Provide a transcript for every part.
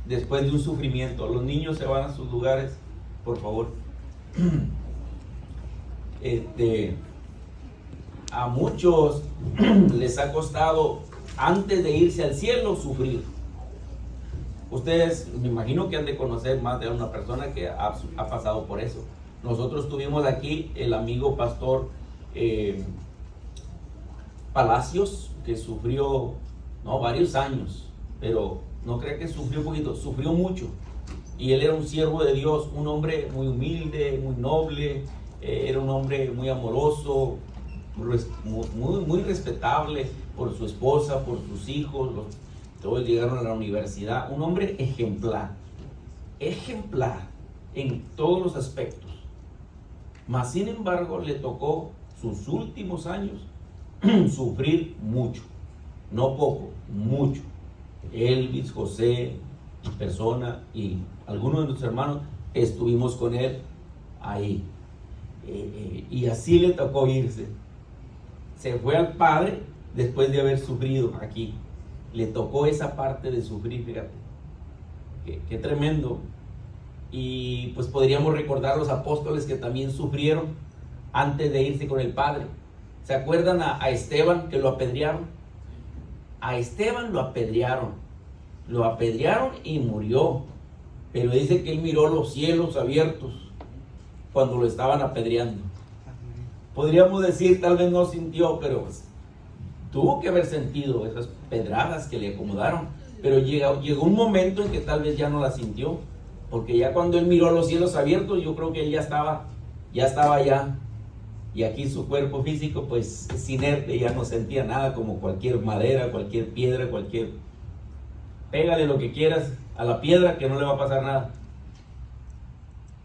después de un sufrimiento. Los niños se van a sus lugares, por favor. A muchos les ha costado, antes de irse al cielo, sufrir. Ustedes me imagino que han de conocer más de una persona que ha pasado por eso. Nosotros tuvimos aquí el amigo pastor Palacios, que sufrió varios años, pero no creo que sufrió poquito, sufrió mucho. Y él era un siervo de Dios, un hombre muy humilde, muy noble, era un hombre muy amoroso, muy respetable por su esposa, por sus hijos, todos llegaron a la universidad. Un hombre ejemplar en todos los aspectos. Mas sin embargo le tocó sus últimos años sufrir mucho, no poco, mucho. Elvis, José, persona y algunos de nuestros hermanos estuvimos con él ahí. Y así le tocó irse. Se fue al Padre después de haber sufrido aquí. Le tocó esa parte de sufrir, fíjate. Qué tremendo. Y pues podríamos recordar los apóstoles que también sufrieron antes de irse con el Padre. ¿Se acuerdan a Esteban, que lo apedrearon? A Esteban lo apedrearon y murió. Pero dice que él miró los cielos abiertos cuando lo estaban apedreando. Podríamos decir, tal vez no sintió, pero pues, tuvo que haber sentido esas pedradas que le acomodaron. Pero llegó un momento en que tal vez ya no la sintió, porque ya cuando él miró los cielos abiertos, yo creo que él ya estaba allá. Y aquí su cuerpo físico pues es inerte, ya no sentía nada, como cualquier madera, cualquier piedra, pégale lo que quieras a la piedra que no le va a pasar nada.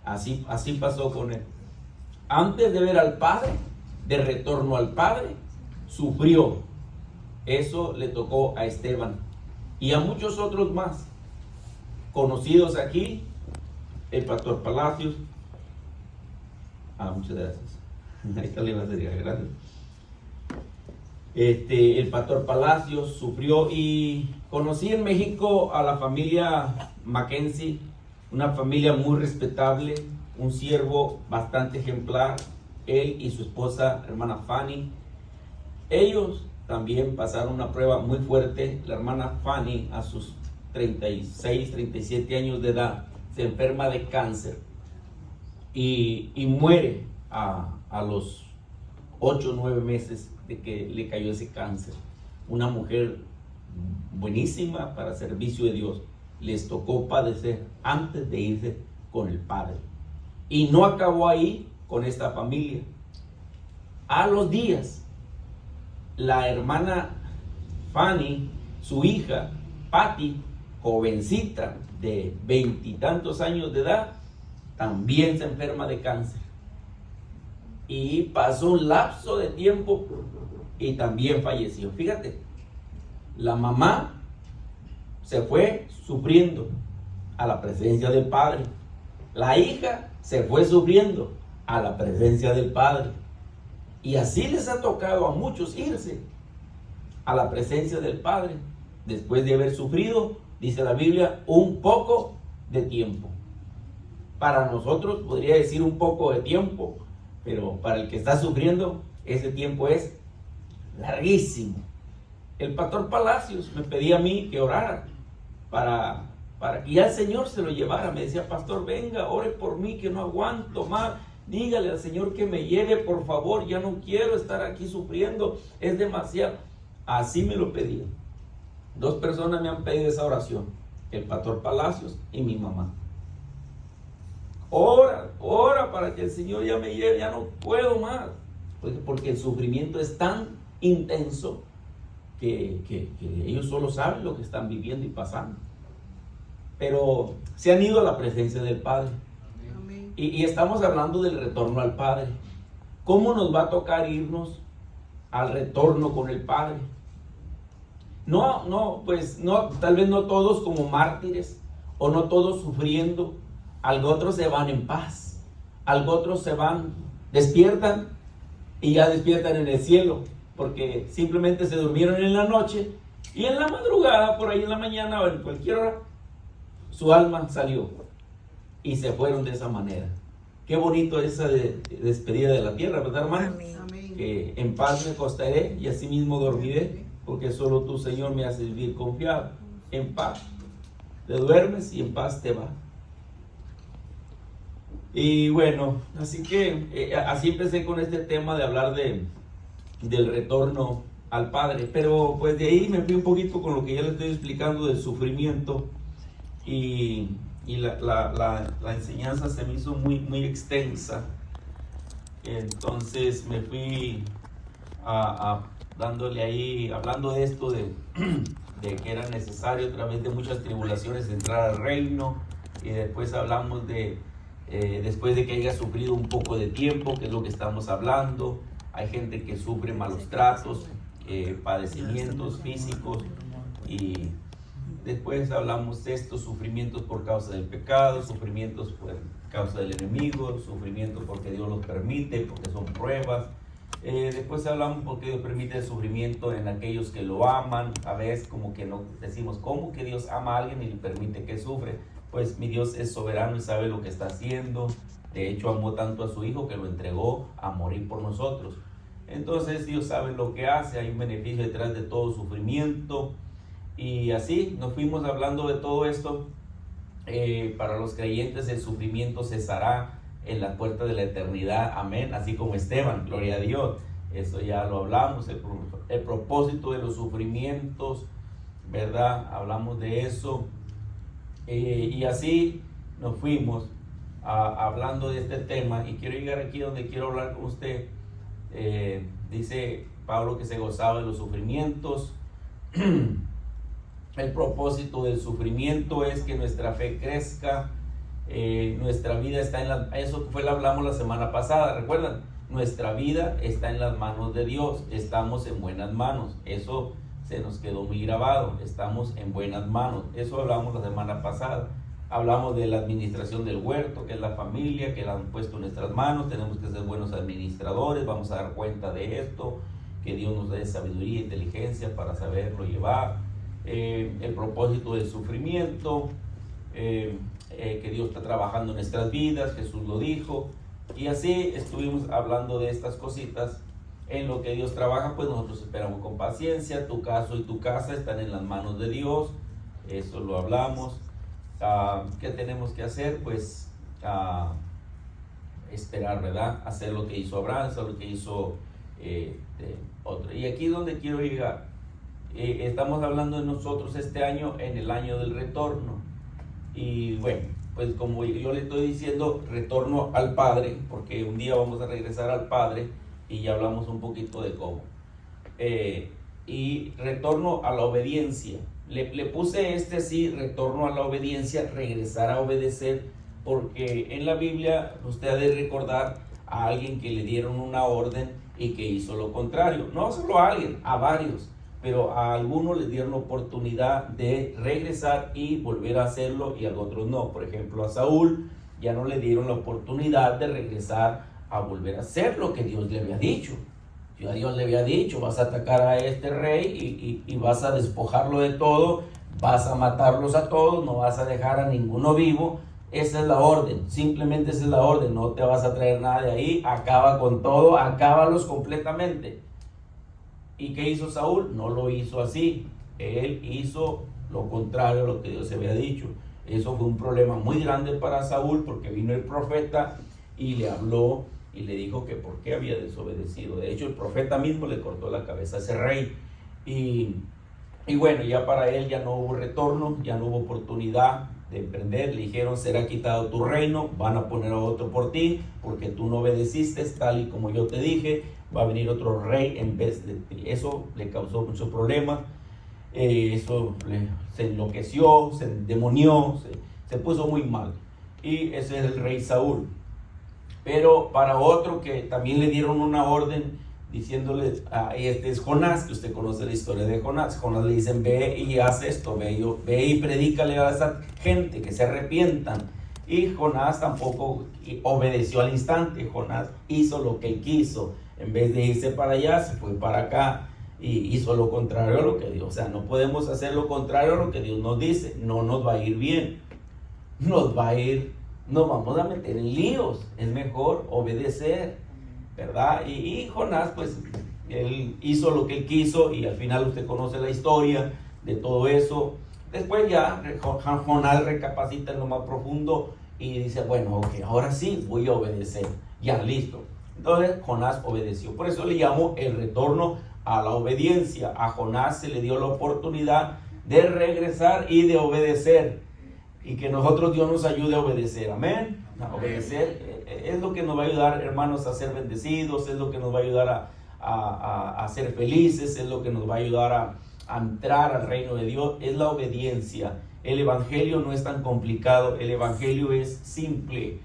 Así pasó con él. Antes de ver al Padre, de retorno al Padre, sufrió. Eso le tocó a Esteban y a muchos otros más conocidos aquí. El pastor Palacios. Muchas gracias. Ahí está la imagen, gracias. El pastor Palacios sufrió. Y conocí en México a la familia Mackenzie, una familia muy respetable, un siervo bastante ejemplar, él y su esposa, hermana Fanny. Ellos también pasaron una prueba muy fuerte. La hermana Fanny, a sus 36, 37 años de edad, se enferma de cáncer y muere a los 8 o 9 meses de que le cayó ese cáncer. Una mujer buenísima para servicio de Dios. Les tocó padecer antes de irse con el Padre. Y no acabó ahí con esta familia. A los días, la hermana Fanny, su hija Patty, jovencita de 20 y tantos años de edad, también se enferma de cáncer. Y pasó un lapso de tiempo y también falleció. Fíjate, la mamá se fue sufriendo a la presencia del Padre. La hija se fue sufriendo a la presencia del Padre. Y así les ha tocado a muchos irse a la presencia del Padre después de haber sufrido, dice la Biblia, un poco de tiempo. Para nosotros podría decir un poco de tiempo, pero para el que está sufriendo, ese tiempo es larguísimo. El pastor Palacios me pedía a mí que orara para que ya el Señor se lo llevara. Me decía: pastor, venga, ore por mí, que no aguanto más. Dígale al Señor que me lleve, por favor, ya no quiero estar aquí sufriendo, es demasiado. Así me lo pedía. 2 personas me han pedido esa oración: el pastor Palacios y mi mamá. Ora para que el Señor ya me lleve, ya no puedo más. Porque el sufrimiento es tan intenso que ellos solo saben lo que están viviendo y pasando. Pero se han ido a la presencia del Padre. Y estamos hablando del retorno al Padre. ¿Cómo nos va a tocar irnos al retorno con el Padre? Pues tal vez no todos como mártires, o no todos sufriendo. Algo otros se van en paz, algo otros se van, despiertan y ya despiertan en el cielo, porque simplemente se durmieron en la noche y en la madrugada, por ahí en la mañana o en cualquier hora, su alma salió y se fueron de esa manera. Qué bonito esa despedida de la tierra, ¿verdad, hermano? Amén. Que en paz me acostaré y asimismo dormiré, porque solo tú, Señor, me haces vivir confiado. En paz te duermes y en paz te vas. Y bueno, así que así empecé con este tema de hablar del retorno al Padre. Pero pues de ahí me fui un poquito con lo que ya les estoy explicando del sufrimiento. Y la enseñanza se me hizo muy extensa. Entonces me fui dándole ahí, hablando de esto, de que era necesario a través de muchas tribulaciones entrar al reino. Y después hablamos después de que haya sufrido un poco de tiempo, que es lo que estamos hablando. Hay gente que sufre malos tratos, padecimientos físicos, y después hablamos de estos sufrimientos por causa del pecado, sufrimientos por causa del enemigo, sufrimientos porque Dios los permite, porque son pruebas. Después hablamos porque Dios permite el sufrimiento en aquellos que lo aman. A veces como que no decimos, ¿cómo que Dios ama a alguien y le permite que sufre? Pues mi Dios es soberano y sabe lo que está haciendo. De hecho, amó tanto a su Hijo que lo entregó a morir por nosotros. Entonces Dios sabe lo que hace, hay un beneficio detrás de todo sufrimiento. Y así nos fuimos hablando de todo esto. Para los creyentes el sufrimiento cesará en la puerta de la eternidad, amén, así como Esteban, gloria a Dios. Eso ya lo hablamos, el propósito de los sufrimientos, ¿verdad? Hablamos de eso. Y así nos fuimos hablando de este tema, y quiero llegar aquí donde quiero hablar con usted. Dice Pablo que se gozaba de los sufrimientos. El propósito del sufrimiento es que nuestra fe crezca, nuestra vida está eso hablamos la semana pasada, ¿recuerdan? Nuestra vida está en las manos de Dios, estamos en buenas manos, eso se nos quedó muy grabado, estamos en buenas manos, eso hablamos la semana pasada. Hablamos de la administración del huerto, que es la familia, que la han puesto en nuestras manos, tenemos que ser buenos administradores, vamos a dar cuenta de esto, que Dios nos dé sabiduría e inteligencia para saberlo llevar. El propósito del sufrimiento, que Dios está trabajando en nuestras vidas, Jesús lo dijo, y así estuvimos hablando de estas cositas. En lo que Dios trabaja, pues nosotros esperamos con paciencia. Tu caso y tu casa están en las manos de Dios, eso lo hablamos. ¿Qué tenemos que hacer? Pues esperar, ¿verdad? Hacer lo que hizo Abraham, hacer lo que hizo otro. Y aquí es donde quiero llegar. Estamos hablando de nosotros este año, en el año del retorno. Y bueno, pues como yo le estoy diciendo, retorno al Padre, porque un día vamos a regresar al Padre y ya hablamos un poquito de cómo. Y retorno a la obediencia. Le puse así, retorno a la obediencia, regresar a obedecer, porque en la Biblia usted ha de recordar a alguien que le dieron una orden y que hizo lo contrario. No solo a alguien, a varios, pero a algunos les dieron oportunidad de regresar y volver a hacerlo y a otros no. Por ejemplo, a Saúl ya no le dieron la oportunidad de regresar a volver a hacer lo que Dios le había dicho. Ya Dios le había dicho, vas a atacar a este rey y vas a despojarlo de todo, vas a matarlos a todos, no vas a dejar a ninguno vivo. Esa es la orden, simplemente esa es la orden, no te vas a traer nada de ahí, acaba con todo, acábalos completamente. ¿Y qué hizo Saúl? No lo hizo así, él hizo lo contrario a lo que Dios había dicho. Eso fue un problema muy grande para Saúl, porque vino el profeta y le habló y le dijo que por qué había desobedecido. De hecho, el profeta mismo le cortó la cabeza a ese rey. Y bueno, ya para él ya no hubo retorno, ya no hubo oportunidad de emprender. Le dijeron, será quitado tu reino, van a poner a otro por ti, porque tú no obedeciste tal y como yo te dije, va a venir otro rey en vez de ti. Eso le causó muchos problemas. Se enloqueció, se endemonió, se puso muy mal. Y ese es el rey Saúl. Pero para otro que también le dieron una orden diciéndole, este es Jonás, que usted conoce la historia de Jonás. Jonás le dicen, ve y haz esto, ve y predícale a esa gente que se arrepientan. Y Jonás tampoco obedeció al instante. Jonás hizo lo que él quiso. En vez de irse para allá, se fue para acá y hizo lo contrario a lo que Dios. O sea, no podemos hacer lo contrario a lo que Dios nos dice, no nos va a ir bien. nos vamos a meter en líos. Es mejor obedecer, ¿verdad? Y Jonás, pues, él hizo lo que él quiso y al final usted conoce la historia de todo eso. Después ya Jonás recapacita en lo más profundo y dice, bueno, ok, ahora sí voy a obedecer. Ya, listo. Entonces Jonás obedeció. Por eso le llamo el retorno a la obediencia. A Jonás se le dio la oportunidad de regresar y de obedecer. Y que nosotros, Dios nos ayude a obedecer. Amén. A obedecer es lo que nos va a ayudar, hermanos, a ser bendecidos. Es lo que nos va a ayudar a ser felices. Es lo que nos va a ayudar a entrar al reino de Dios. Es la obediencia. El evangelio no es tan complicado. El evangelio es simple.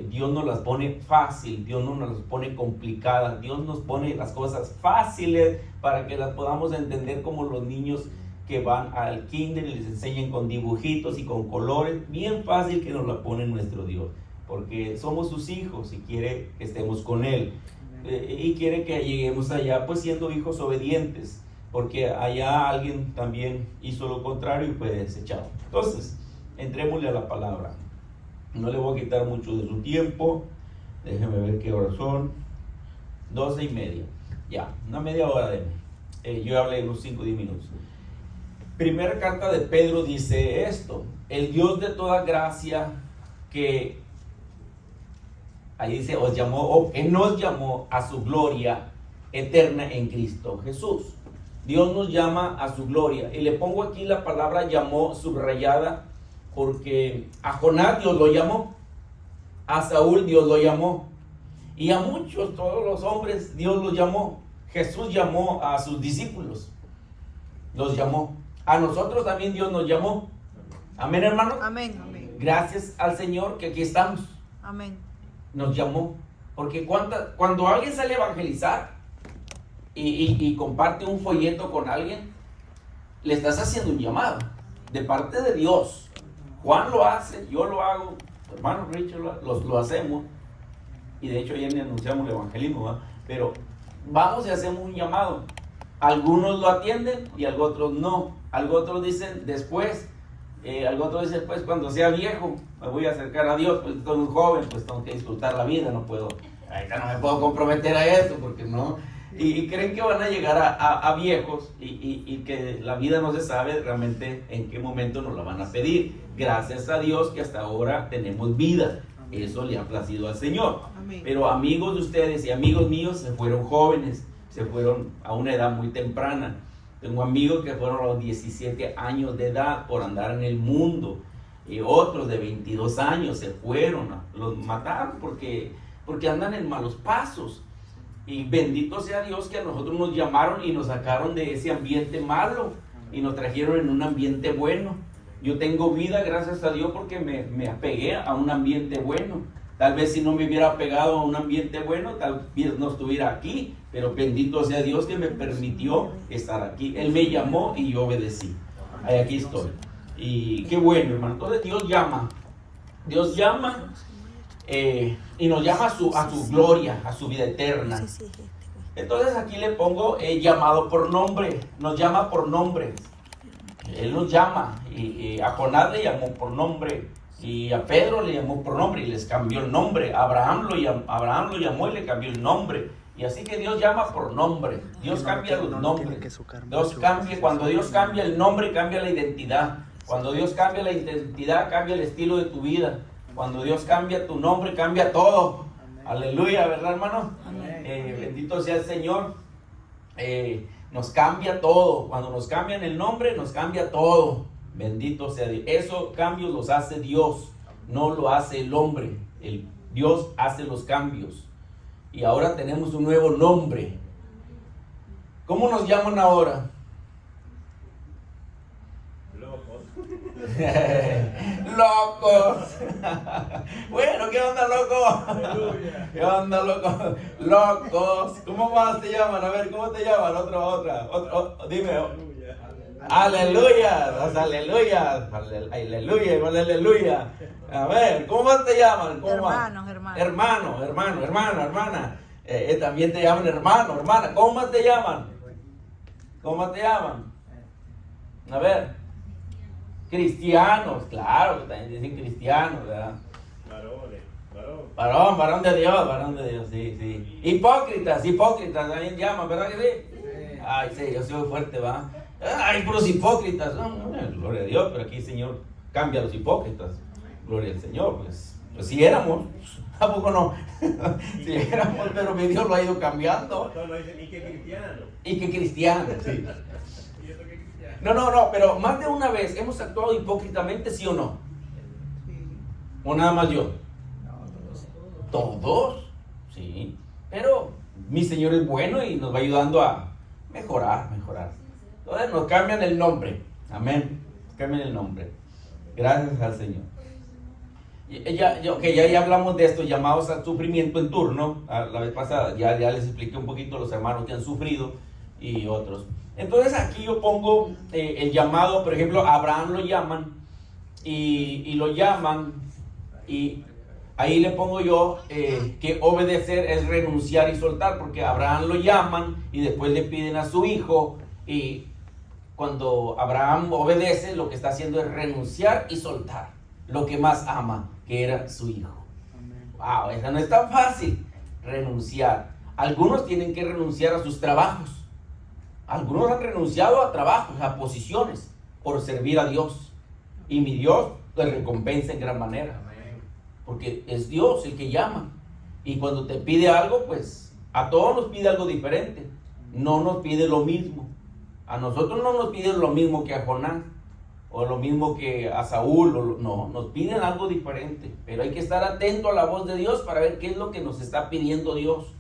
Dios nos las pone fácil, Dios no nos las pone complicadas, Dios nos pone las cosas fáciles para que las podamos entender, como los niños que van al kinder y les enseñan con dibujitos y con colores. Bien fácil que nos la pone nuestro Dios, porque somos sus hijos y quiere que estemos con Él, y quiere que lleguemos allá pues siendo hijos obedientes, porque allá alguien también hizo lo contrario y fue desechado. Entonces, entrémosle a la palabra. No le voy a quitar mucho de su tiempo. Déjeme ver qué horas son. 12:30. Ya, una media hora de yo hablé unos 5 o 10 minutos. Primera carta de Pedro dice esto: el Dios de toda gracia, que ahí dice os llamó, o que nos llamó a su gloria eterna en Cristo Jesús. Dios nos llama a su gloria. Y le pongo aquí la palabra llamó subrayada, porque a Jonás Dios lo llamó, a Saúl Dios lo llamó, y a muchos, todos los hombres, Dios los llamó. Jesús llamó a sus discípulos, los llamó. A nosotros también Dios nos llamó. Amén, hermanos. Amén, amén. Gracias al Señor que aquí estamos. Amén. Nos llamó, porque cuando alguien sale a evangelizar y comparte un folleto con alguien, le estás haciendo un llamado de parte de Dios. Juan lo hace, yo lo hago, hermano Richard lo hacemos, y de hecho ayer ni anunciamos el evangelismo, ¿verdad? Pero vamos y hacemos un llamado. Algunos lo atienden y otros no. Otros dicen después, otros dicen pues cuando sea viejo me voy a acercar a Dios, pues estoy muy joven, pues tengo que disfrutar la vida, no me puedo comprometer a eso, porque no. Y creen que van a llegar a viejos y que la vida no se sabe realmente en qué momento nos la van a pedir. Gracias a Dios que hasta ahora tenemos vida. Eso le ha placido al Señor. Amén. Pero amigos de ustedes y amigos míos se fueron jóvenes, se fueron a una edad muy temprana. Tengo amigos que fueron a los 17 años de edad por andar en el mundo, y otros de 22 años se fueron, los mataron porque andan en malos pasos. Y bendito sea Dios que a nosotros nos llamaron y nos sacaron de ese ambiente malo y nos trajeron en un ambiente bueno. Yo tengo vida, gracias a Dios, porque me apegué a un ambiente bueno. Tal vez si no me hubiera pegado a un ambiente bueno, tal vez no estuviera aquí, pero bendito sea Dios que me permitió estar aquí. Él me llamó y yo obedecí. Aquí estoy. Y qué bueno, hermano. Entonces Dios llama y nos llama a su gloria, a su vida eterna. Entonces aquí le pongo llamado por nombre. Nos llama por nombre. Él nos llama, y a Jonás le llamó por nombre, y a Pedro le llamó por nombre y les cambió el nombre. Abraham lo llamó y le cambió el nombre. Y así que Dios llama por nombre. Dios cambia los nombres. Cuando Dios cambia el nombre, cambia la identidad. Cuando Dios cambia la identidad, cambia el estilo de tu vida. Cuando Dios cambia tu nombre, cambia todo. Amén. Aleluya, ¿verdad, hermano? Bendito sea el Señor. Nos cambia todo. Cuando nos cambian el nombre, nos cambia todo. Bendito sea Dios. Esos cambios los hace Dios, no lo hace el hombre. Dios hace los cambios. Y ahora tenemos un nuevo nombre. ¿Cómo nos llaman ahora? Locos. Bueno, ¿qué onda, loco? Aleluya. ¿Qué onda, loco? Locos. ¿Cómo más te llaman? A ver, ¿cómo te llaman? Otra. Dime. Aleluya. Aleluya. Aleluya. A ver, ¿cómo más te llaman? Hermano. Hermana. También te llaman hermano, hermana. ¿Cómo más te llaman? A ver. Cristianos, claro, también dicen cristianos, ¿verdad? Varón de Dios, sí, sí. Hipócritas, también llaman, ¿verdad que sí? Ay, sí, yo soy fuerte, ¿va? Ay, puros hipócritas. No, gloria a Dios, pero aquí el Señor cambia a los hipócritas. Gloria al Señor, pues si éramos, ¿a poco no? Si éramos, pero mi Dios lo ha ido cambiando. Y que cristiano, sí. No, pero más de una vez hemos actuado hipócritamente, ¿sí o no? ¿O nada más yo? Todos, sí. Pero mi Señor es bueno y nos va ayudando a mejorar. Entonces nos cambian el nombre. Amén. Nos cambian el nombre. Gracias al Señor. Ya hablamos de esto, llamados al sufrimiento en turno. La vez pasada ya les expliqué un poquito a los hermanos que han sufrido y otros. Entonces aquí yo pongo el llamado, por ejemplo, a Abraham lo llaman y lo llaman y ahí le pongo yo que obedecer es renunciar y soltar, porque a Abraham lo llaman y después le piden a su hijo, y cuando Abraham obedece lo que está haciendo es renunciar y soltar lo que más ama, que era su hijo. Wow, eso no es tan fácil, renunciar. Algunos tienen que renunciar a sus trabajos. Algunos han renunciado a trabajos, a posiciones, por servir a Dios. Y mi Dios les recompensa en gran manera. Porque es Dios el que llama. Y cuando te pide algo, pues a todos nos pide algo diferente. No nos pide lo mismo. A nosotros no nos piden lo mismo que a Jonás, o lo mismo que a Saúl. No, nos piden algo diferente. Pero hay que estar atento a la voz de Dios para ver qué es lo que nos está pidiendo Dios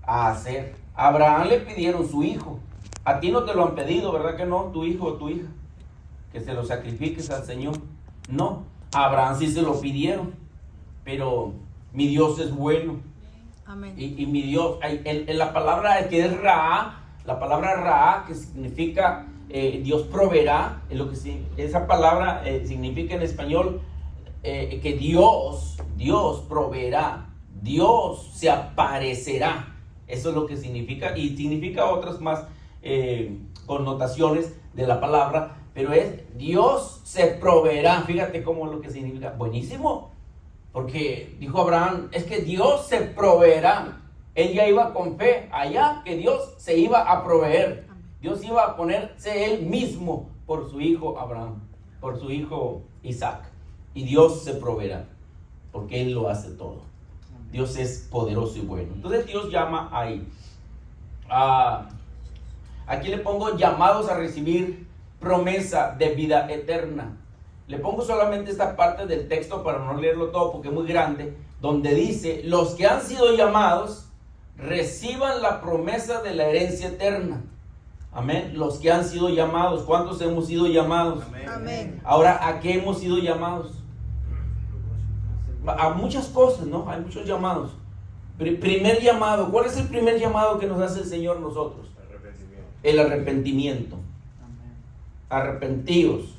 a hacer. A Abraham le pidieron su hijo. A ti no te lo han pedido, ¿verdad que no? Tu hijo o tu hija, que se lo sacrifiques al Señor. No, a Abraham sí se lo pidieron, pero mi Dios es bueno. Amén. Y mi Dios, la palabra que es Ra, la palabra Ra, que significa Dios proveerá, esa palabra significa en español que Dios proveerá, Dios se aparecerá. Eso es lo que significa, y significa otras más connotaciones de la palabra, pero es Dios se proveerá. Fíjate cómo es lo que significa. Buenísimo, porque dijo Abraham, es que Dios se proveerá. Él ya iba con fe allá, que Dios se iba a proveer. Dios iba a ponerse él mismo por su hijo Abraham, por su hijo Isaac, y Dios se proveerá, porque él lo hace todo. Dios es poderoso y bueno. Entonces Dios llama ahí. Aquí le pongo llamados a recibir promesa de vida eterna. Le pongo solamente esta parte del texto para no leerlo todo porque es muy grande, donde dice, los que han sido llamados reciban la promesa de la herencia eterna. Amén. Los que han sido llamados. ¿Cuántos hemos sido llamados? Amén. Ahora, ¿a qué hemos sido llamados? A muchas cosas, ¿no? Hay muchos llamados. Primer llamado. ¿Cuál es el primer llamado que nos hace el Señor nosotros? El arrepentimiento. Arrepentíos.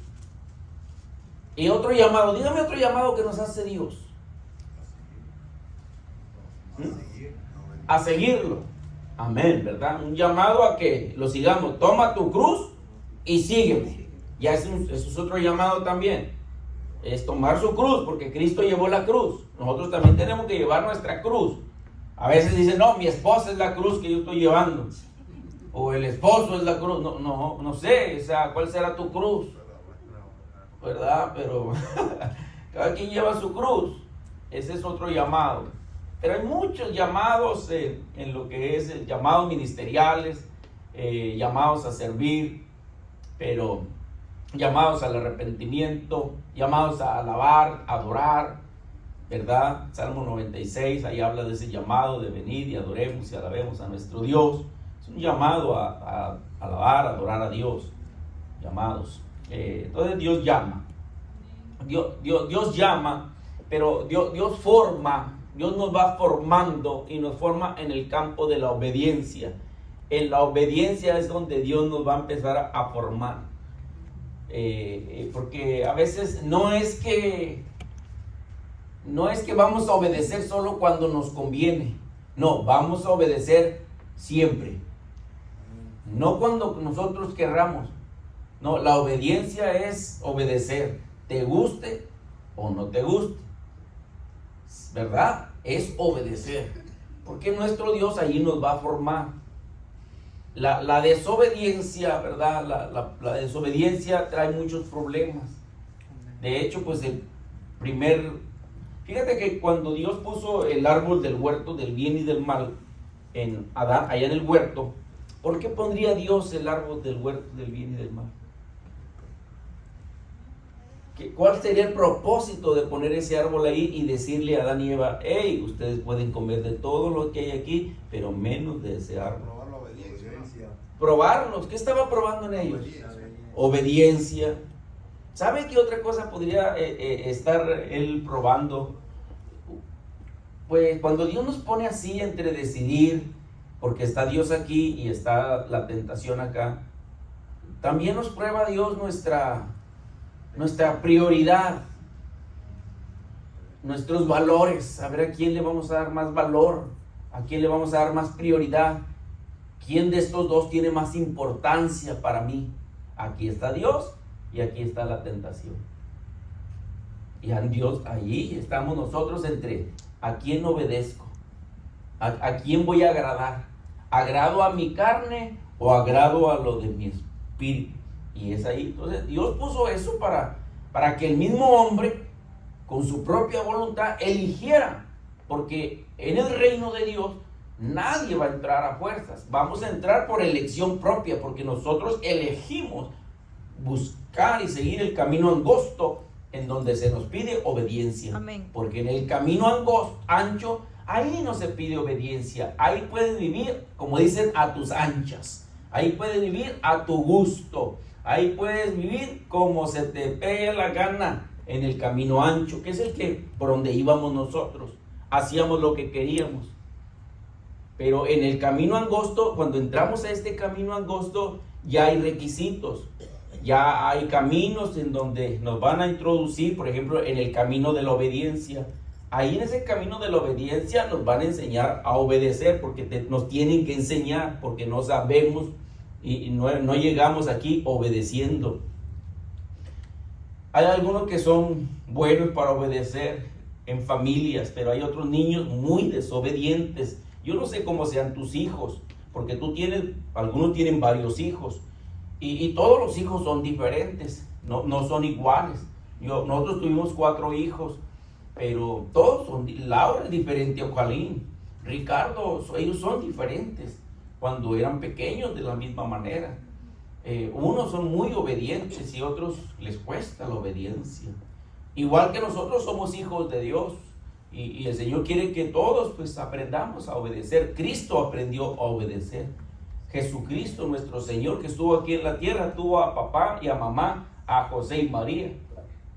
Y otro llamado. Dígame otro llamado que nos hace Dios. A seguirlo. Amén, ¿verdad? Un llamado a que lo sigamos. Toma tu cruz y sígueme. Ya eso es otro llamado también. Es tomar su cruz, porque Cristo llevó la cruz. Nosotros también tenemos que llevar nuestra cruz. A veces dicen, no, mi esposa es la cruz que yo estoy llevando. O el esposo es la cruz. No sé, o sea, ¿cuál será tu cruz? ¿Verdad? Pero cada quien lleva su cruz. Ese es otro llamado. Pero hay muchos llamados en lo que es llamados ministeriales, llamados a servir, pero llamados al arrepentimiento, llamados a alabar, adorar, ¿verdad? Salmo 96, ahí habla de ese llamado de venir y adoremos y alabemos a nuestro Dios. Es un llamado a alabar, a adorar a Dios, llamados. Entonces Dios llama, Dios llama, pero Dios forma. Dios nos va formando y nos forma en el campo de la obediencia. En la obediencia es donde Dios nos va a empezar a formar. Porque a veces no es que vamos a obedecer solo cuando nos conviene. No, vamos a obedecer siempre. No cuando nosotros querramos. No, la obediencia es obedecer, te guste o no te guste, ¿verdad? Es obedecer, porque nuestro Dios allí nos va a formar. La desobediencia, ¿verdad? La desobediencia trae muchos problemas. De hecho, pues fíjate que cuando Dios puso el árbol del huerto del bien y del mal en Adán, allá en el huerto, ¿por qué pondría Dios el árbol del huerto del bien y del mal? ¿Cuál sería el propósito de poner ese árbol ahí y decirle a Adán y Eva, hey, ustedes pueden comer de todo lo que hay aquí, pero menos de ese árbol? Probar la obediencia. Probarlos. ¿Qué estaba probando en ellos? Obediencia. ¿Sabe qué otra cosa podría estar él probando? Pues cuando Dios nos pone así entre decidir, porque está Dios aquí y está la tentación acá, también nos prueba Dios nuestra prioridad, nuestros valores, a ver a quién le vamos a dar más valor, a quién le vamos a dar más prioridad, quién de estos dos tiene más importancia para mí. Aquí está Dios y aquí está la tentación. Y a Dios, allí estamos nosotros entre a quién obedezco, a quién voy a agradar, agrado a mi carne o agrado a lo de mi espíritu. Y es ahí, entonces Dios puso eso para que el mismo hombre con su propia voluntad eligiera, porque en el reino de Dios nadie va a entrar a fuerzas, vamos a entrar por elección propia, porque nosotros elegimos buscar y seguir el camino angosto en donde se nos pide obediencia. Amén. Porque en el camino ancho, ahí no se pide obediencia, ahí puedes vivir, como dicen, a tus anchas, ahí puedes vivir a tu gusto. Ahí puedes vivir como se te pegue la gana en el camino ancho, que es el que por donde íbamos nosotros. Hacíamos lo que queríamos. Pero en el camino angosto, cuando entramos a este camino angosto, ya hay requisitos. Ya hay caminos en donde nos van a introducir, por ejemplo, en el camino de la obediencia. Ahí en ese camino de la obediencia nos van a enseñar a obedecer, porque nos tienen que enseñar, porque no sabemos y no llegamos aquí obedeciendo. Hay algunos que son buenos para obedecer en familias, pero hay otros niños muy desobedientes. Yo no sé cómo sean tus hijos, porque algunos tienen varios hijos, y todos los hijos son diferentes, no son iguales. Nosotros tuvimos 4 hijos, pero todos son, Laura es diferente a Ojalín, Ricardo, ellos son diferentes. Cuando eran pequeños de la misma manera. Unos son muy obedientes y otros les cuesta la obediencia. Igual que nosotros somos hijos de Dios y el Señor quiere que todos pues aprendamos a obedecer. Cristo aprendió a obedecer. Jesucristo, nuestro Señor, que estuvo aquí en la tierra, tuvo a papá y a mamá, a José y María.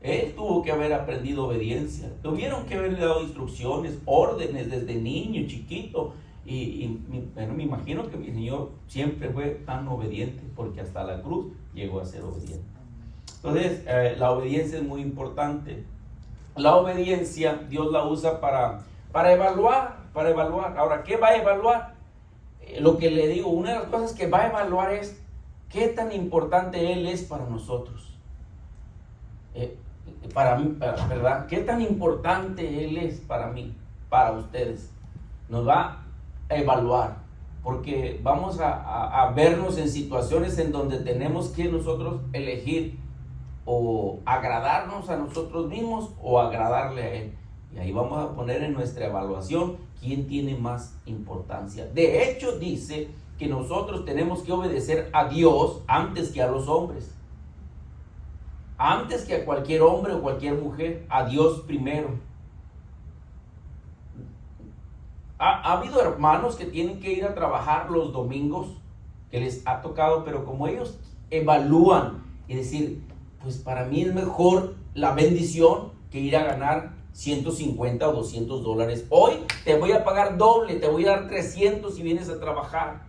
Él tuvo que haber aprendido obediencia. Tuvieron que haberle dado instrucciones, órdenes desde niño, chiquito. Me imagino que mi Señor siempre fue tan obediente, porque hasta la cruz llegó a ser obediente. Entonces, la obediencia es muy importante. La obediencia Dios la usa para evaluar. Ahora, ¿qué va a evaluar? Lo que le digo, una de las cosas que va a evaluar es qué tan importante Él es para nosotros. Para mí, ¿verdad? ¿Qué tan importante Él es para mí, para ustedes? Nos va a evaluar, porque vamos a vernos en situaciones en donde tenemos que nosotros elegir o agradarnos a nosotros mismos o agradarle a Él. Y ahí vamos a poner en nuestra evaluación quién tiene más importancia. De hecho, dice que nosotros tenemos que obedecer a Dios antes que a los hombres. Antes que a cualquier hombre o cualquier mujer, a Dios primero. Ha habido hermanos que tienen que ir a trabajar los domingos, que les ha tocado, pero como ellos evalúan y decir, pues para mí es mejor la bendición que ir a ganar 150 o 200 dólares. Hoy te voy a pagar doble, te voy a dar 300 si vienes a trabajar.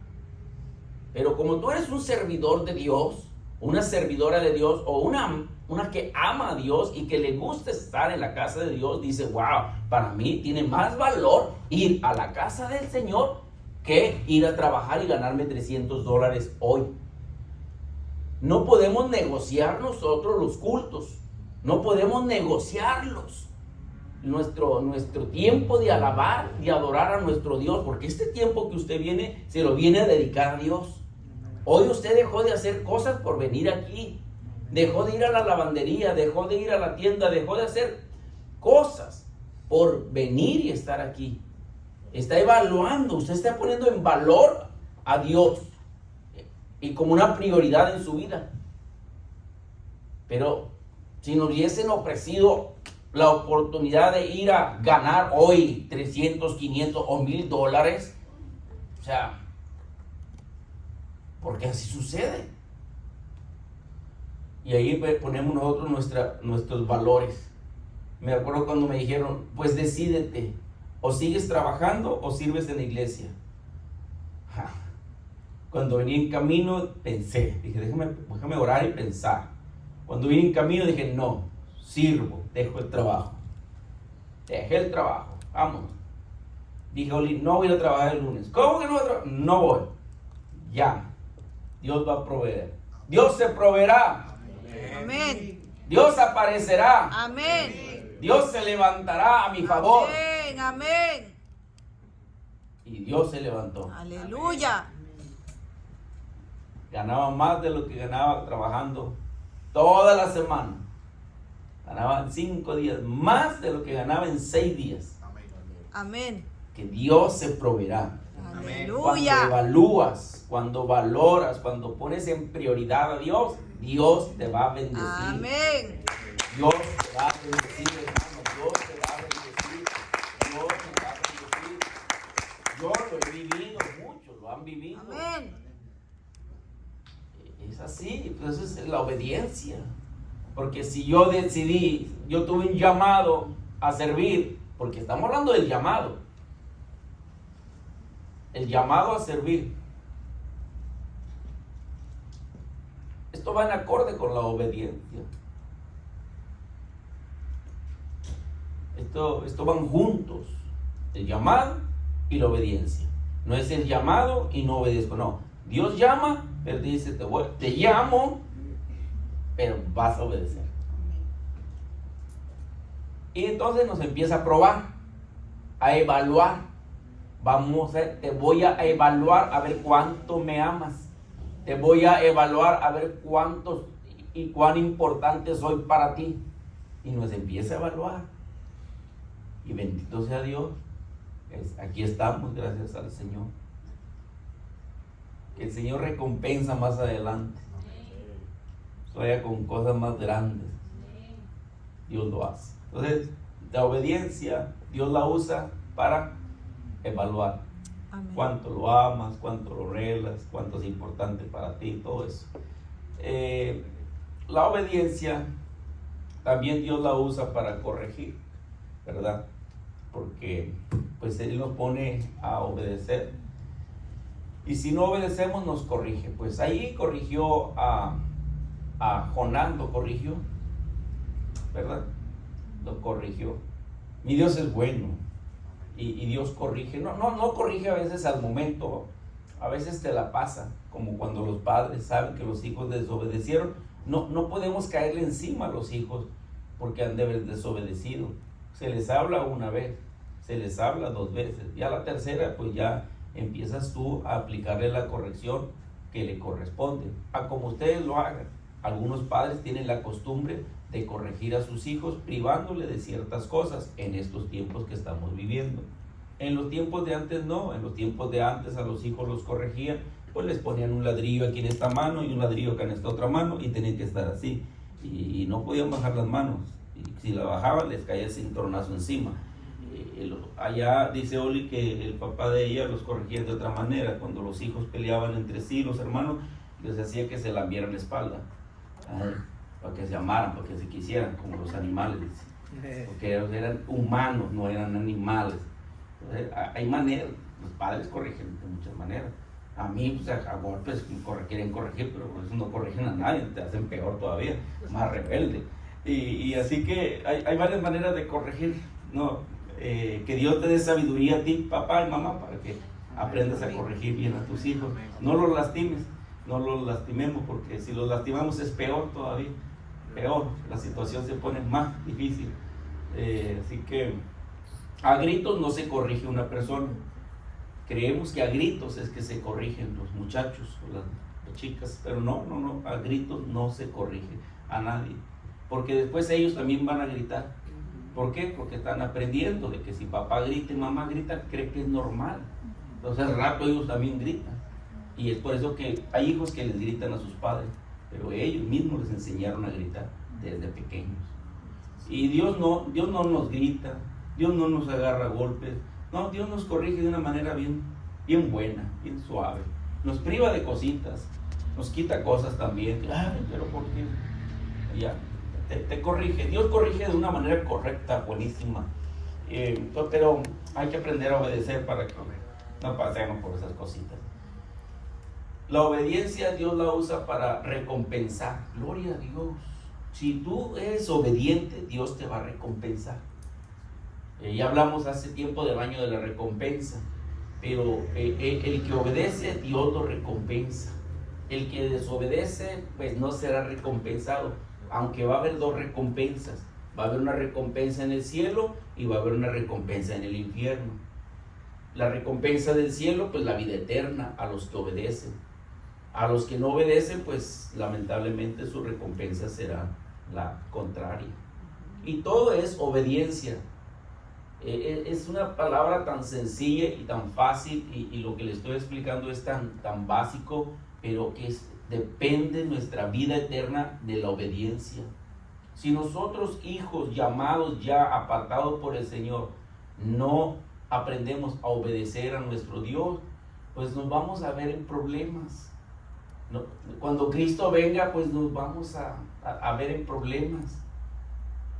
Pero como tú eres un servidor de Dios, una servidora de Dios o una que ama a Dios y que le gusta estar en la casa de Dios, dice, wow, para mí tiene más valor ir a la casa del Señor que ir a trabajar y ganarme 300 dólares hoy. No podemos negociar nosotros los cultos. No podemos negociarlos. Nuestro tiempo de alabar y adorar a nuestro Dios, porque este tiempo que usted viene, se lo viene a dedicar a Dios. Hoy usted dejó de hacer cosas por venir aquí, dejó de ir a la lavandería, dejó de ir a la tienda, dejó de hacer cosas por venir y estar aquí. Está evaluando, usted está poniendo en valor a Dios y como una prioridad en su vida. Pero si nos hubiesen ofrecido la oportunidad de ir a ganar hoy 300, 500 o $1,000, o sea, porque así sucede. Y ahí ponemos nosotros nuestros valores. Me acuerdo cuando me dijeron, pues decídete, o sigues trabajando o sirves en la iglesia. Cuando venía en camino pensé, dije, déjame orar y pensar. Cuando vine en camino dije, no, sirvo, dejo el trabajo. Dejé el trabajo, vámonos. Dije, Oli, no voy a ir a trabajar el lunes. ¿Cómo que no voy a trabajar? No voy. Ya, Dios va a proveer. Dios se proveerá. Amén. Dios aparecerá. Amén. Dios se levantará a mi favor. Amén. Amén. Y Dios se levantó. Aleluya. Ganaba más de lo que ganaba trabajando toda la semana. Ganaba en 5 días, más de lo que ganaba en 6 días. Amén. Que Dios se proveerá. Aleluya. Cuando evalúas, cuando valoras, cuando pones en prioridad a Dios, Dios te va a bendecir. Amén. Dios te va a bendecir, hermano. Dios te va a bendecir. Dios te va a bendecir. Yo lo he vivido, muchos lo han vivido. Amén. Es así, pues eso es la obediencia. Porque si yo decidí, yo tuve un llamado a servir, porque estamos hablando del llamado. El llamado a servir. Esto va en acorde con la obediencia. Esto van juntos. El llamado y la obediencia. No es el llamado y no obedezco, no. Dios llama, pero dice, te llamo, pero vas a obedecer. Y entonces nos empieza a probar, a evaluar. Te voy a evaluar a ver cuánto me amas. Te voy a evaluar a ver cuántos y cuán importante soy para ti. Y nos empieza a evaluar. Y bendito sea Dios. Aquí estamos, gracias al Señor. Que el Señor recompensa más adelante. Vaya con cosas más grandes. Dios lo hace. Entonces, la obediencia, Dios la usa para evaluar. Amén. Cuánto lo amas, cuánto lo reglas, cuánto es importante para ti, todo eso. La obediencia también Dios la usa para corregir, ¿verdad? Porque pues Él nos pone a obedecer. Y si no obedecemos, nos corrige. Pues ahí corrigió a Jonás, lo corrigió, ¿verdad? Lo corrigió. Mi Dios es bueno. Y Dios corrige. No corrige a veces al momento. A veces te la pasa. Como cuando los padres saben que los hijos desobedecieron. No podemos caerle encima a los hijos porque han de haber desobedecido. Se les habla una vez. Se les habla 2 veces. Ya la tercera, pues ya empiezas tú a aplicarle la corrección que le corresponde. A como ustedes lo hagan. Algunos padres tienen la costumbre de corregir a sus hijos privándole de ciertas cosas en estos tiempos que estamos viviendo. En los tiempos de antes no, en los tiempos de antes a los hijos los corregían, pues les ponían un ladrillo aquí en esta mano y un ladrillo acá en esta otra mano y tenían que estar así y no podían bajar las manos, y si la bajaban les caía el cinturonazo encima. Allá dice Oli que el papá de ella los corregía de otra manera. Cuando los hijos peleaban entre sí, los hermanos, les hacía que se lambieran la espalda. Para que se amaran, para que se quisieran, como los animales, porque ellos eran humanos, no eran animales. Entonces, hay maneras, los padres corrigen de muchas maneras. A mí, pues, a golpes quieren corregir, pero por eso no corrigen a nadie, te hacen peor todavía, más rebelde. Y así que hay varias maneras de corregir, ¿no? Que Dios te dé sabiduría a ti, papá y mamá, para que aprendas a corregir bien a tus hijos. No los lastimes. no los lastimemos, porque si los lastimamos es peor todavía, peor, la situación se pone más difícil. Así que a gritos no se corrige una persona. Creemos que a gritos es que se corrigen los muchachos o las chicas, pero no, a gritos no se corrige a nadie, porque después ellos también van a gritar. ¿Por qué? Porque están aprendiendo de que si papá grita y mamá grita, cree que es normal. Entonces al rato ellos también gritan. Y es por eso que hay hijos que les gritan a sus padres, pero ellos mismos les enseñaron a gritar desde pequeños. Y Dios no nos grita, Dios no nos agarra a golpes, no, Dios nos corrige de una manera bien buena, bien suave. Nos priva de cositas, nos quita cosas también. Ay, pero ¿por qué? Ya, te corrige. Dios corrige de una manera correcta, buenísima. Pero hay que aprender a obedecer para que no pasemos por esas cositas. La obediencia Dios la usa para recompensar. Gloria a Dios. Si tú eres obediente, Dios te va a recompensar. Ya hablamos hace tiempo del año de la recompensa, pero el que obedece, Dios lo recompensa. El que desobedece, pues no será recompensado, aunque va a haber dos recompensas. Va a haber una recompensa en el cielo y va a haber una recompensa en el infierno. La recompensa del cielo, pues la vida eterna a los que obedecen. A los que no obedecen, pues lamentablemente su recompensa será la contraria. Y todo es obediencia. Es una palabra tan sencilla y tan fácil, y lo que le estoy explicando es tan básico, pero que depende nuestra vida eterna de la obediencia. Si nosotros, hijos llamados ya, apartados por el Señor, no aprendemos a obedecer a nuestro Dios, pues nos vamos a ver en problemas. Cuando Cristo venga, pues nos vamos a ver en problemas.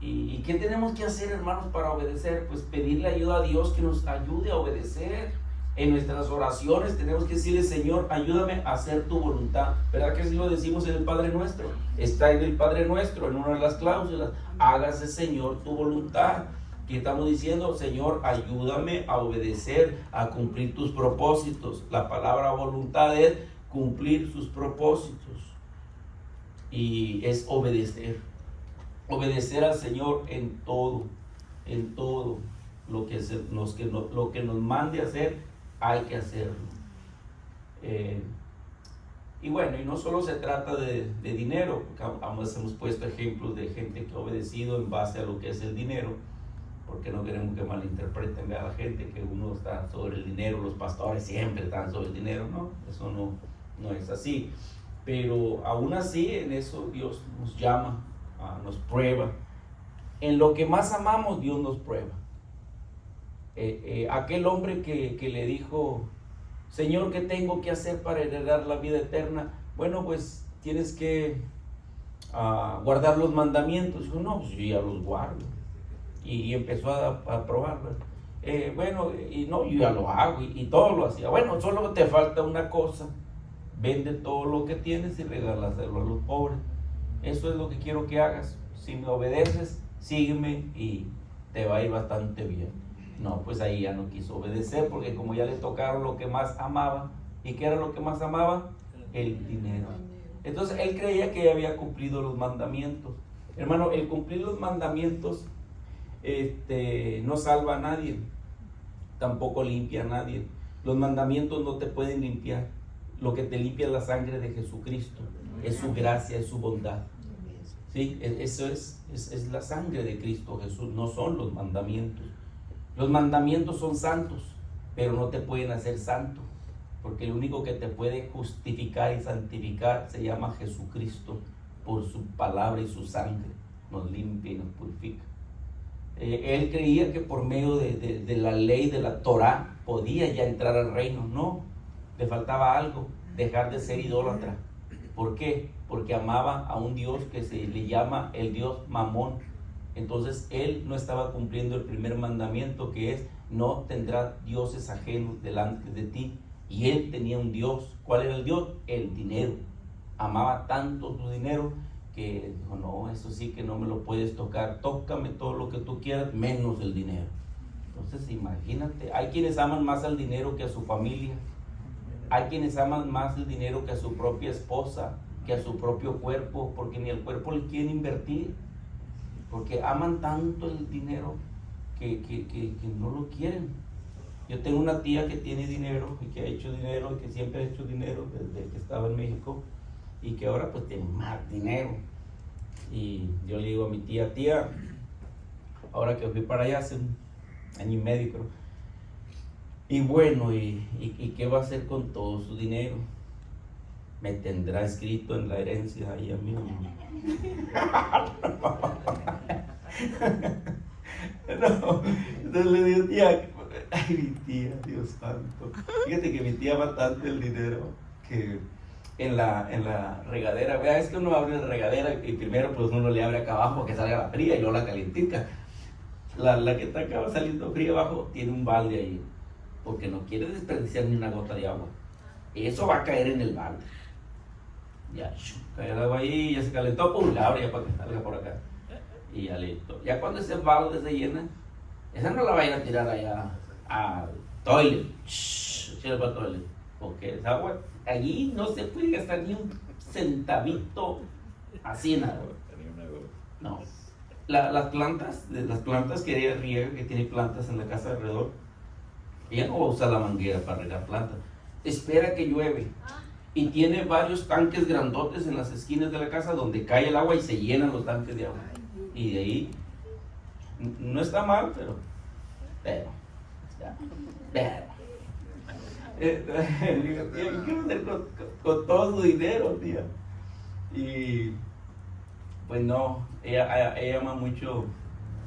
¿Y qué tenemos que hacer, hermanos, para obedecer? Pues pedirle ayuda a Dios que nos ayude a obedecer. En nuestras oraciones tenemos que decirle: Señor, ayúdame a hacer tu voluntad. ¿Verdad que así lo decimos en el Padre Nuestro? Está en el Padre Nuestro, en una de las cláusulas: hágase, Señor, tu voluntad. ¿Qué estamos diciendo? Señor, ayúdame a obedecer, a cumplir tus propósitos. La palabra voluntad es cumplir sus propósitos. Y es obedecer. Obedecer al Señor en todo lo que nos mande a hacer, hay que hacerlo. Y bueno, y no solo se trata de dinero, porque hemos puesto ejemplos de gente que ha obedecido en base a lo que es el dinero, porque no queremos que malinterpreten a la gente que uno está sobre el dinero, los pastores siempre están sobre el dinero. No, eso no es así. Pero aún así, en eso Dios nos llama, nos prueba. En lo que más amamos, Dios nos prueba. Aquel hombre que le dijo: Señor, ¿qué tengo que hacer para heredar la vida eterna? Bueno, pues tienes que guardar los mandamientos. Dijo: no, pues yo ya los guardo. Y empezó a probar. Bueno, y no, yo ya lo hago, y todo lo hacía. Bueno, solo te falta una cosa: vende todo lo que tienes y regálaselo a los pobres. Eso es lo que quiero que hagas. Si me obedeces, sígueme y te va a ir bastante bien. No, pues ahí ya no quiso obedecer, porque como ya le tocaron lo que más amaba. ¿Y qué era lo que más amaba? El dinero. Entonces él creía que ya había cumplido los mandamientos. Hermano, el cumplir los mandamientos no salva a nadie, tampoco limpia a nadie. Los mandamientos no te pueden limpiar. Lo que te limpia es la sangre de Jesucristo, es su gracia, es su bondad. Sí, eso es la sangre de Cristo Jesús, no son los mandamientos. Los mandamientos son santos, pero no te pueden hacer santo, porque el único que te puede justificar y santificar se llama Jesucristo, por su palabra y su sangre nos limpia y nos purifica. Él creía que por medio de la ley de la Torá podía ya entrar al reino. No, le faltaba algo: dejar de ser idólatra. ¿Por qué? Porque amaba a un Dios que se le llama el Dios Mamón. Entonces él no estaba cumpliendo el primer mandamiento, que es: no tendrás dioses ajenos delante de ti. Y él tenía un Dios. ¿Cuál era el Dios? El dinero. Amaba tanto su dinero que dijo: no, eso sí que no me lo puedes tocar. Tócame todo lo que tú quieras, menos el dinero. Entonces imagínate, hay quienes aman más al dinero que a su familia. Hay quienes aman más el dinero que a su propia esposa, que a su propio cuerpo, porque ni el cuerpo le quieren invertir, porque aman tanto el dinero que no lo quieren. Yo tengo una tía que tiene dinero y que ha hecho dinero y que siempre ha hecho dinero desde que estaba en México y que ahora pues tiene más dinero. Y yo le digo a mi tía, tía, ahora que fui para allá hace un año y medio creo, y bueno, ¿y qué va a hacer con todo su dinero? Me tendrá escrito en la herencia ahí a mí. No, entonces le digo, tía, ay, mi tía, Dios santo. Fíjate que mi tía va tanto el dinero que en la regadera, vea, es que uno abre la regadera y primero pues uno le abre acá abajo que salga la fría y luego la calientica. La que está acá saliendo fría abajo tiene un balde ahí, porque no quiere desperdiciar ni una gota de agua. Eso va a caer en el balde. Ya, cae el agua ahí, ya se calentó, pum, la abre ya para que salga por acá. Y ya listo. Ya cuando ese balde se llena, esa no la vayan a tirar allá al toilet. Para el toilet. Porque esa agua, allí no se puede gastar ni un centavito así en agua. No. Las plantas que ella riega, que tiene plantas en la casa alrededor, ella no va a usar la manguera para regar plantas. Espera que llueve. Y tiene varios tanques grandotes en las esquinas de la casa donde cae el agua y se llenan los tanques de agua. Y de ahí, no está mal, pero, digo, tía, ¿qué va a hacer con todo su dinero, tía? Y, pues no, ella ama mucho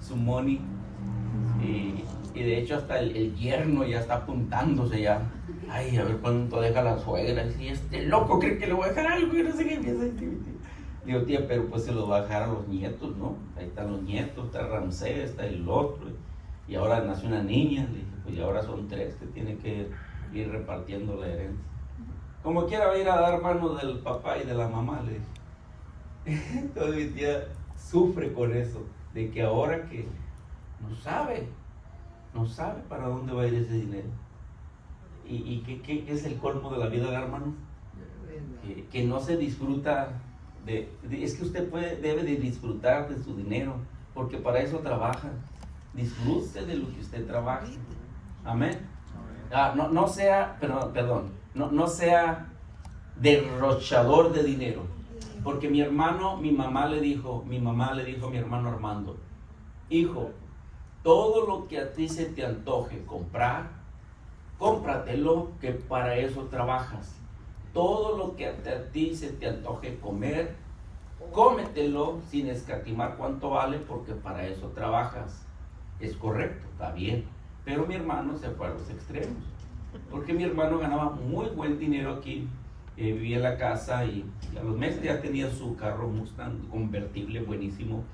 su money. Y de hecho hasta el yerno ya está apuntándose ya. Ay, a ver cuánto deja la suegra. Y este loco cree que le voy a dejar algo y no sé qué piensa. Digo, tía, pero pues se lo va a dejar a los nietos, ¿no? Ahí están los nietos, está Ramsés, está el otro. Y ahora nació una niña. Le dije, pues y ahora son 3 que tienen que ir repartiendo la herencia. Como quiera va a ir a dar mano del papá y de la mamá, le dije. Entonces mi tía sufre con eso, de que ahora que no sabe para dónde va a ir ese dinero. ¿Y qué es el colmo de la vida, hermano? Que no se disfruta es que usted debe de disfrutar de su dinero, porque para eso trabaja. Disfrute de lo que usted trabaja. Amén. No sea, no sea derrochador de dinero. Porque mi mamá le dijo a mi hermano Armando, hijo, todo lo que a ti se te antoje comprar, cómpratelo, que para eso trabajas. Todo lo que a ti se te antoje comer, cómetelo sin escatimar cuánto vale, porque para eso trabajas. Es correcto, está bien. Pero mi hermano se fue a los extremos, porque mi hermano ganaba muy buen dinero aquí, vivía en la casa y a los meses ya tenía su carro Mustang convertible buenísimo,